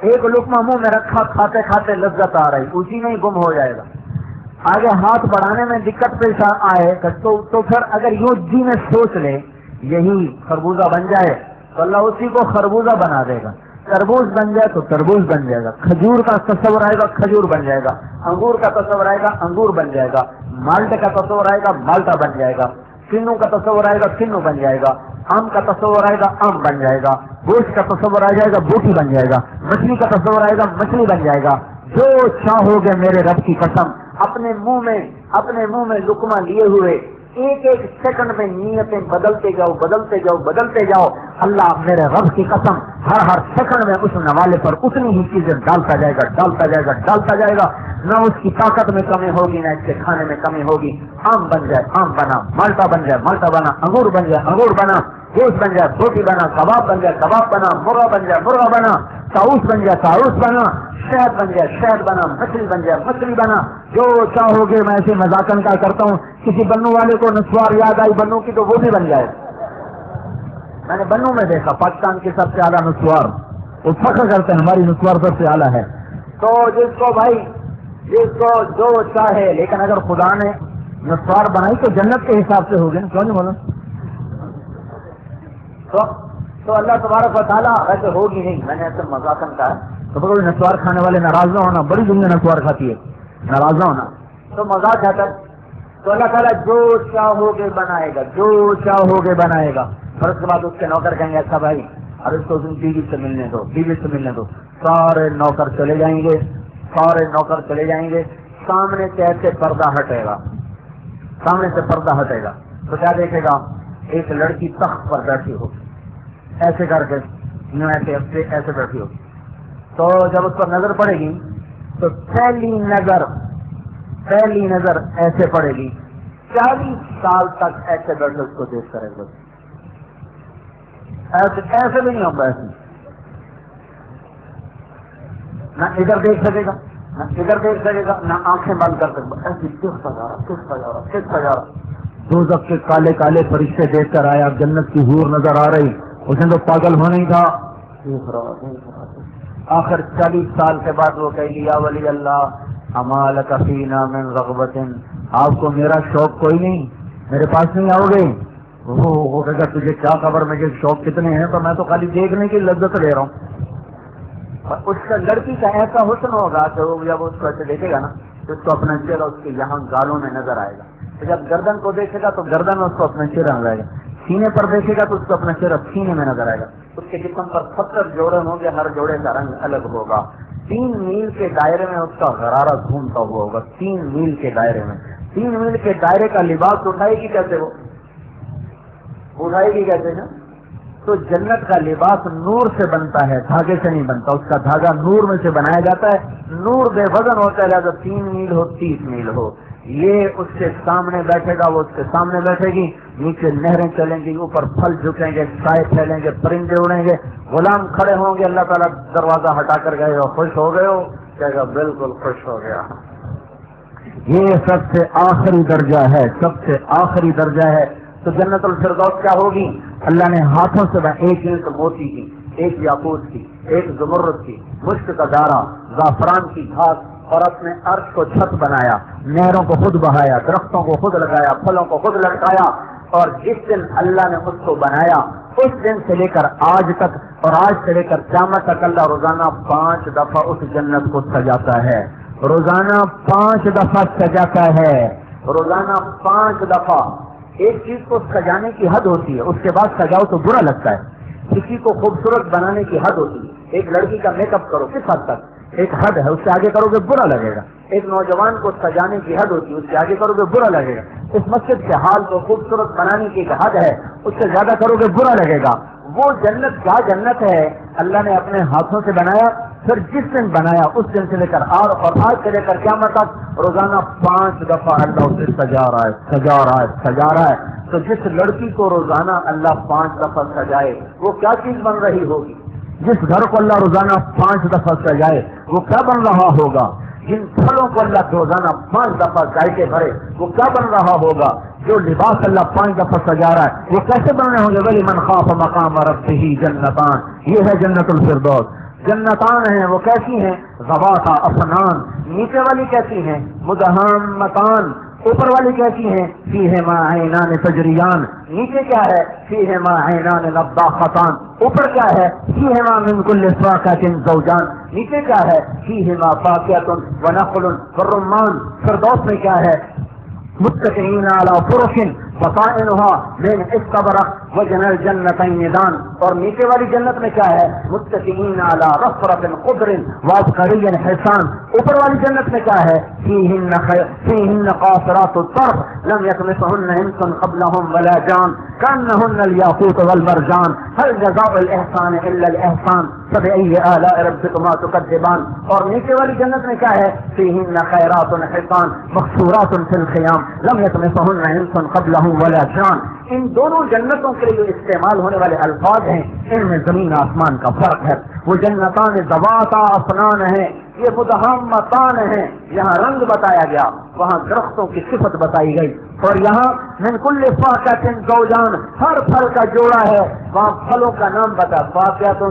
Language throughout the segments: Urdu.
ایک لقمہ منہ میں رکھا، کھاتے کھاتے لذت آ رہی، اسی میں ہی گم ہو جائے گا. آگے ہاتھ بڑھانے میں دقت پیش آئے تو پھر اگر یوں جی میں سوچ لے یہی خربوزہ بن جائے تو اللہ اسی کو خربوزہ بنا دے گا. تربوز بن جائے تو تربوز بن جائے گا. کھجور کا تصور آئے گا کھجور بن جائے گا. انگور کا تصور آئے گا انگور بن جائے گا. مالٹے کا تصور آئے گا مالٹا بن جائے گا. کنو کا تصور آئے گا کنو بن جائے گا. آم کا تصور آئے گا آم بن جائے گا. گوشت کا تصور آ جائے گا بوٹی بن جائے گا. مچھلی کا تصور آئے گا مچھلی بن جائے گا. جو چاہو گے میرے رب کی قسم اپنے منہ میں لقمہ لیے ہوئے ایک ایک سیکنڈ میں نیتیں بدلتے جاؤ. اللہ میرے رب کی قسم ہر سیکنڈ میں اس نوالے پر اتنی ہی چیزیں ڈالتا جائے گا. نہ اس کی طاقت میں کمی ہوگی نہ اس کے کھانے میں کمی ہوگی. آم بن جائے آم بنا، مالٹا بن جائے مالٹا بنا، انگور بن جائے انگور بنا، گوشت بن جائے بوٹی بنا، کباب بن جائے کباب بنا، مرغا بن جائے مرغا بنا، طاؤس بن جائے طاؤس بنا، شہد بن جائے شہد بنا، مچھلی بن جائے مچھلی بنا. جو چاہو گے. میں ایسے مذاقن کا کرتا ہوں، کسی بنو والے کو نسوار یاد آئی بنو کی تو وہ بھی بن جائے. میں نے بنو میں دیکھا پاکستان کے سب سے اعلیٰ نسوار، وہ فخر کرتے ہیں ہماری نسوار سب سے اعلیٰ ہے. تو جس کو جو چاہے، لیکن اگر خدا نے نسوار بنائی تو جنت کے حساب سے ہوگی نا، کیوں نہیں بولا؟ تو اللہ تبارک و تعالیٰ ایسے ہوگی نہیں. میں نے ایسے مذاقن کہا تو کوئی نسوار کھانے والے ناراض نہ ہونا، بڑی دنیا نسوار کھاتی ہے، ناراض نہ ہونا. تو مذاق ہے تو اللہ تعالیٰ جو چاہو گے بنائے گا. پھر اس کے بعد اس کے نوکر کہیں گے اچھا بھائی ارے اس کو بیوی سے ملنے دو. سارے نوکر چلے جائیں گے. سامنے سے ایسے پردہ ہٹے گا تو کیا دیکھے گا؟ ایک لڑکی تخت پر بیٹھی ہوگی، ایسے کر کے ایسے بیٹھی ہوگی. تو جب اس پر نظر پڑے گی تو پہلی نظر ایسے پڑے گی. 40 سال تک ایسے بیٹھے اس کو دیکھ کرے گا. ایسے بھی نہیں ہوگا، ایسے نہ ادھر دیکھ سکے گا نہ آنکھیں بند کر سکے گا. ایسی کس کا جا رہا. دوزخ کے کالے کالے فرشتے دیکھ کر آیا، جنت کی حور نظر آ رہی. اس نے تو پاگل ہونے ہی تھا. آخر 40 سال کے بعد وہ کہہ لیا ولی اللہ اما لک فینا من رغبت، آپ کو میرا شوق کوئی نہیں، میرے پاس نہیں آؤ گے؟ وہ کہے گا تجھے کیا خبر مجھے شوق کتنے ہیں، تو میں تو خالی دیکھنے کی لذت لے رہا ہوں. اور اس کا لڑکی کا ایسا حسن ہوگا کہ وہ جب اس کو ایسے دیکھے گا نا تو اس کو اپنا چہرہ اس کے یہاں گالوں میں نظر آئے گا. تو جب گردن کو دیکھے گا تو گردن میں اس کو اپنا چہرہ نظر آئے گا. سینے پر دیکھے گا تو اس کو اپنا چہرہ سینے میں نظر آئے گا. اس کے جسم پر 70 جوڑے ہوں گے، ہر جوڑے کا رنگ الگ ہوگا. 3 میل کے دائرے میں اس کا غرارہ گھومتا ہوا ہوگا. 3 میل کے دائرے میں 3 میل کے دائرے کا لباس اٹھائے گی کیسے؟ وہ اٹھائے گی کیسے نا؟ تو جنت کا لباس نور سے بنتا ہے، دھاگے سے نہیں بنتا. اس کا دھاگا نور میں سے بنایا جاتا ہے. نور بے وزن ہوتا ہے، لہٰذا 3 میل ہو 30 میل ہو. یہ اس کے سامنے بیٹھے گا، وہ اس کے سامنے بیٹھے گی. نیچے نہریں چلیں گی، اوپر پھل جھکیں گے، سائے پھیلیں گے، پرندے اڑیں گے، غلام کھڑے ہوں گے. اللہ تعالیٰ دروازہ ہٹا کر گئے ہو، خوش ہو گئے ہو؟ کہے گا بالکل خوش ہو گیا. یہ سب سے آخری درجہ ہے. تو جنت الفردوس کیا ہوگی؟ اللہ نے ہاتھوں سے ایک موتی کی، ایک یاقوت کی، ایک زمرد کی، مشک کا دارا، زعفران کی گھاس، اور اپنے عرش کو چھت بنایا. نہروں کو خود بہایا، درختوں کو خود لگایا، پھلوں کو خود لٹکایا. اور جس دن اللہ نے اس کو بنایا اس دن سے لے کر آج تک، اور آج سے لے کر قیامت تک اللہ روزانہ 5 دفعہ اس جنت کو سجاتا ہے. روزانہ 5 دفعہ سجاتا ہے. روزانہ 5 دفعہ. ایک چیز کو سجانے کی حد ہوتی ہے، اس کے بعد سجاؤ تو برا لگتا ہے. کسی کو خوبصورت بنانے کی حد ہوتی ہے. ایک لڑکی کا میک اپ کرو کس حد تک، ایک حد ہے، اس سے آگے کرو گے برا لگے گا. ایک نوجوان کو سجانے کی حد ہوتی ہے، اس سے آگے کرو گے برا لگے گا. اس مسجد کے حال کو خوبصورت بنانے کی ایک حد ہے، اس سے زیادہ کرو گے برا لگے گا. وہ جنت کیا جنت ہے، اللہ نے اپنے ہاتھوں سے بنایا. پھر جس دن بنایا اس دن سے لے کر اور آج سے لے کر قیامت تک روزانہ 5 دفعہ اللہ اسے سجا رہا ہے. تو جس لڑکی کو روزانہ اللہ 5 دفعہ سجائے وہ کیا چیز بن رہی ہوگی؟ جس گھر کو اللہ روزانہ 5 دفعہ سجائے وہ کیا بن رہا ہوگا؟ جن پھلوں کو اللہ روزانہ 5 دفعہ ذائقے بھرے وہ کیا بن رہا ہوگا؟ جو لباس اللہ 5 دفعہ سجا رہا ہے وہ کیسے بننے ہوں گے؟ وَلِمَنْ خَافَ مَقَامَ رَبِّهِ جَنَّتَانِ. یہ ہے جنت الفردوس. جنتان ہیں وہ کیسی ہیں؟ ذواتا افنان، نیچے والی کیسی ہیں؟ مدہامتان، اوپر والی کیسی ہیں؟ فیہما عینان تجریان، نیچے کیا ہے؟ فیہما عینان نضاختان، اوپر کیا ہے؟ فیہما من کل فاکہۃ زوجان، نیچے کیا ہے؟ فیہما فاکہۃ ونخل والرمان، فردوس میں کیا ہے؟ متکئین علی فرش بطائنها من استبرق وجنى الجنتین دان، اور نیچے والی جنت میں کیا ہے؟ متکئین علی رفرف خضر وعبقری حسان، اوپر والی جنت میں کیا ہے؟ فیہن قاصرات الطرف لم یطمثهن انس قبلهم ولا جان کانهن الیاقوت والمرجان هل جزاء الاحسان الا الاحسان فبأي آلاء ربكما تكذبان، اور نیچے والی جنت میں کیا ہے؟ فیہن خیرات حسان مقصورات فی الخیام لم یطمثهن انس قبلهم ولا جان۔ ان دونوں جنتوں کے لیے استعمال ہونے والے الفاظ ہیں، ان میں زمین آسمان کا فرق ہے۔ وہ جنتان ذواتا افنان ہیں، یہ مدہامتان ہیں، یہاں رنگ بتایا گیا، وہاں درختوں کی صفت بتائی گئی، اور یہاں من کل فاکہۃ زوجان، ہر پھل کا جوڑا ہے، وہاں پھلوں کا نام بتا، فاکہۃ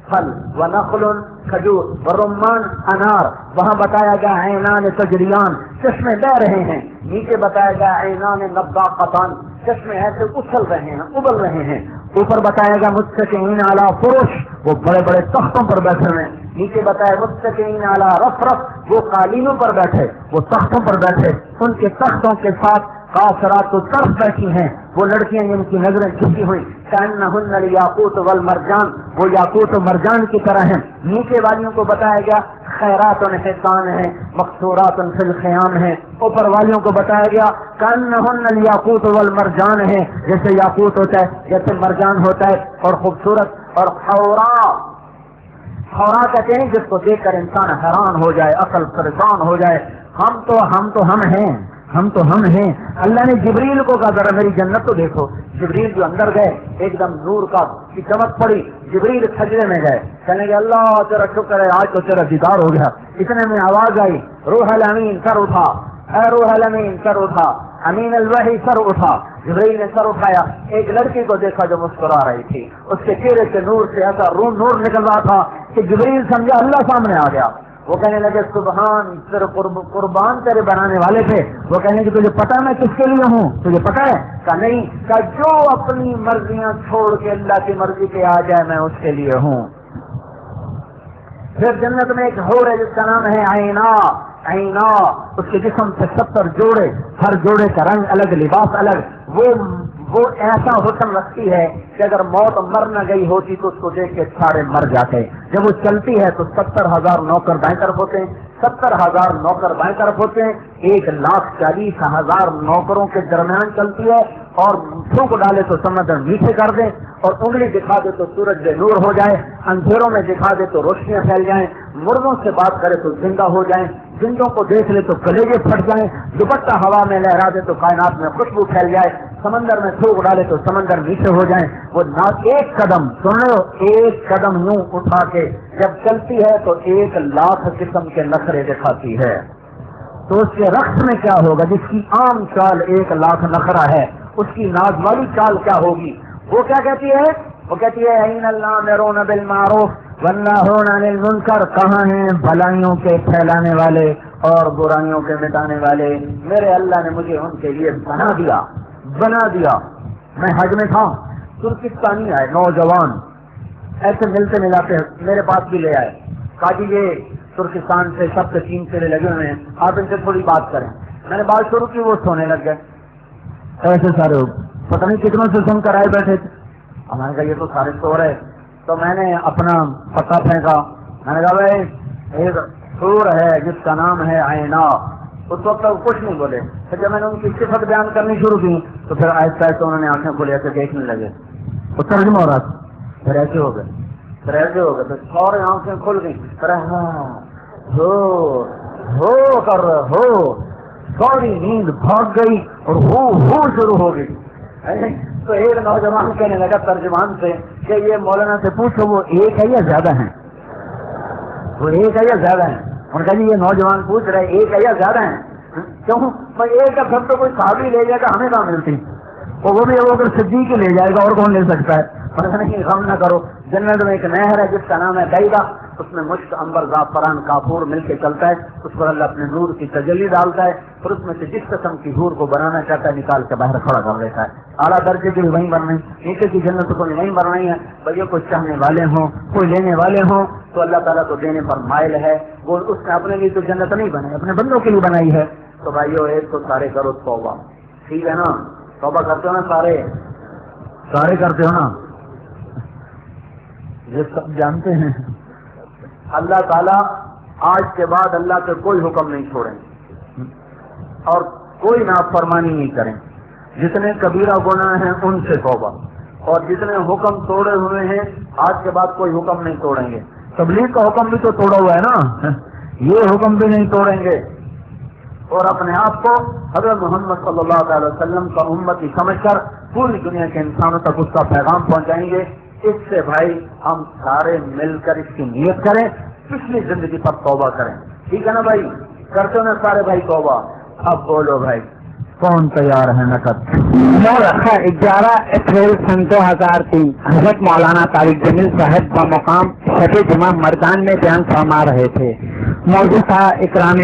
پھل، ونخل کھجور، ورمان انار، وہاں بتایا گیا عینان تجریان، چشمے بہ رہے ہیں، نیچے بتایا گیا عینان نضاختان، چشمے ایسے اچھل رہے ہیں، ابل رہے ہیں، اوپر بتایا گیا متکئین علی فرش، وہ بڑے بڑے تختوں پر بیٹھے ہوئے ہیں، نیچے بتایا متکئین علی رفرف، وہ قالینوں پر بیٹھے، وہ تختوں پر بیٹھے، ان کے تختوں کے ساتھ قاصرات الطرف بیٹھی ہیں، وہ لڑکیاں جن کی نظریں جھکی ہوئی، کأنہن الیاقوت والمرجان، وہ یاقوت و مرجان کی طرح ہیں۔ نیچے والیوں کو بتایا گیا خیرات حسان ہیں، مقصورات فی الخیام ہیں، اوپر والیوں کو بتایا گیا کأنہن الیاقوت والمرجان ہیں، جیسے یاقوت ہوتا ہے، جیسے مرجان ہوتا ہے، اور خوبصورت، اور حورا کہتے ہیں جس کو دیکھ کر انسان حیران ہو جائے، عقل پریشان ہو جائے، ہم تو ہم ہیں۔ اللہ نے جبریل کو کہا ذرا میری جنت تو دیکھو، جبریل جو اندر گئے ایک دم نور کی چمک پڑی، جبریل سجدے میں گئے، کہنے لگے اللہ تیرا شکر ہے آج تو تیرا دیدار ہو گیا۔ اتنے میں آواز آئی روح الامین سر اٹھا، اے روح الامین سر اٹھا، امین الوحی سر اٹھا۔ جبریل نے سر اٹھایا، ایک لڑکی کو دیکھا جو مسکرا رہی تھی، اس کے چہرے سے نور سے ایسا نور نکل رہا تھا کہ جبریل سمجھا اللہ سامنے آ گیا۔ وہ کہنے لگے سبحان، تیرے قربان تیرے بنانے والے تھے۔ وہ کہنے کہ تجھے پتا میں کس کے لیے ہوں، تجھے پتا ہے؟ کہا نہیں، کہ جو اپنی مرضیاں چھوڑ کے اللہ کی مرضی پہ آ جائے میں اس کے لیے ہوں۔ پھر جنت میں ایک حور ہے جس کا نام ہے عینا، اس کے جسم سے 70 جوڑے، ہر جوڑے کا رنگ الگ، لباس الگ، وہ ایسا حسن رکھتی ہے کہ اگر موت مر نہ گئی ہوتی تو اس کو دیکھ کے سارے مر جاتے۔ جب وہ چلتی ہے تو 70,000 نوکر بائیں طرف ہوتے ہیں، 70,000 نوکر بائیں طرف ہوتے ہیں، 1,40,000 نوکروں کے درمیان چلتی ہے، اور پھونک ڈالے تو سمندر نیچے کر دے، اور انگلی دکھا دے تو سورج بے نور ہو جائے، اندھیروں میں دکھا دے تو روشنیاں پھیل جائیں، مردوں سے بات کرے تو زندہ ہو جائیں، زندوں کو دیکھ لے تو کلیجے پھٹ جائیں، دوپٹہ ہوا میں لہرا دے تو کائنات میں خوشبو پھیل جائے، سمندر میں تھوک ڈالے تو سمندر نیچے ہو جائیں۔ وہ ایک قدم سن لو، ایک قدم یوں اٹھا کے جب چلتی ہے تو 1,00,000 قسم کے نخرے دکھاتی ہے، تو اس کے رقص میں کیا ہوگا؟ جس کی عام چال 1,00,000 نخرہ ہے، اس کی ناز والی چال کیا ہوگی؟ وہ کیا کہتی ہے؟ وہ کہتی ہے این الامرون بالمعروف والناہون عن المنکر، کہاں ہیں بھلائیوں کے پھیلانے والے اور برائیوں کے مٹانے والے؟ میرے اللہ نے مجھے ان کے لیے بنا دیا۔ میں حج میں تھا، ترکستانی آئے نوجوان، ایسے ملتے ملاتے میرے پاس بھی لے آئے، کہا جی یہ ترکستان سے سب سے 3 چیلے لگے ہوئے ہیں، آپ ان سے تھوڑی بات کریں۔ میں نے بات شروع کی، وہ سونے لگ گئے، ایسے سارے پتہ نہیں کتنوں سے سن کر آئے بیٹھے تھے۔ ہم نے کہا یہ تو سارے سو رہے، تو میں نے اپنا پتا پھینکا، میں نے کہا بھائی ایک سور ہے جس کا نام ہے عینا۔ اس وقت تک کچھ نہیں بولے، پھر جب میں نے ان کی صفت بیان کرنی شروع کی تو پھر آہستہ آہستہ انہوں نے آنکھیں کھولے ایسے دیکھنے لگے، وہ ترجمہ ہو رہا تھا، پھر ایسے ہو گئے، پھر سورے آنکھیں کھل گئی، پھر ہو کر سوری نیند بھاگ گئی اور ہو شروع ہو گئی۔ تو ایک نوجوان کہنے لگا ترجمان سے کہ یہ مولانا سے پوچھو وہ ایک ہے یا زیادہ ہیں؟ وہ ایک ہے یا زیادہ ہیں؟ انہوں نے کہا جی یہ نوجوان پوچھ رہے ایک ہے یا زیادہ ہیں؟ کیوں میں ایک کا سب تو کوئی صحابی لے جائے گا، ہمیں کہاں ملتی، وہ بھی اگر صدیق لے جائے گا اور کون لے سکتا ہے؟ نہیں غم نہ کرو، جنت میں ایک نہر ہے جس کا نام ہے بیضا، اس میں مشک، عنبر، زعفران، کافور مل کے چلتا ہے، اس پر اللہ اپنے نور کی تجلی ڈالتا ہے، پھر اس میں سے جس قسم کی حور کو بنانا چاہتا ہے نکال کے باہر کھڑا کر دیتا ہے. اعلیٰ درجے کی وہیں بننی، نیچے کی جنت کو وہیں بنانی ہے. بھائی کوئی چاہنے والے ہوں، کوئی لینے والے ہوں تو اللہ تعالیٰ تو دینے پر مائل ہے. وہ اس نے اپنے لیے تو جنت نہیں بنائی، اپنے بندوں کے لیے بنائی ہے. تو بھائیو ایک تو سارے کرو توبہ، ٹھیک ہے نا؟ توبہ کرتے ہو نا؟ سارے کرتے ہو نا؟ یہ سب جانتے ہیں. اللہ تعالیٰ آج کے بعد اللہ کے کوئی حکم نہیں چھوڑیں اور کوئی نافرمانی نہیں کریں. جتنے کبیرہ گناہ ہیں ان سے توبہ، اور جتنے حکم توڑے ہوئے ہیں آج کے بعد کوئی حکم نہیں توڑیں گے. تبلیغ کا حکم بھی تو توڑا ہوا ہے نا، یہ حکم بھی نہیں توڑیں گے. اور اپنے آپ کو حضرت محمد صلی اللہ علیہ وسلم کا امتی سمجھ کر پوری دنیا کے انسانوں تک اس کا پیغام پہنچائیں گے. اس سے بھائی ہم سارے مل کر اس کی نیت کریں، پچھلی زندگی پر توبہ کریں. ٹھیک ہے نا بھائی؟ کرتے ہو نا سارے بھائی توبہ؟ اب بولو بھائی کون تیار ہے نقد؟ 11 اپریل سن 2003 حضرت مولانا طارق جمیل صاحب بمقام شب جمعہ مردان میں بیان فرما رہے تھے. موضوع تھا اکرام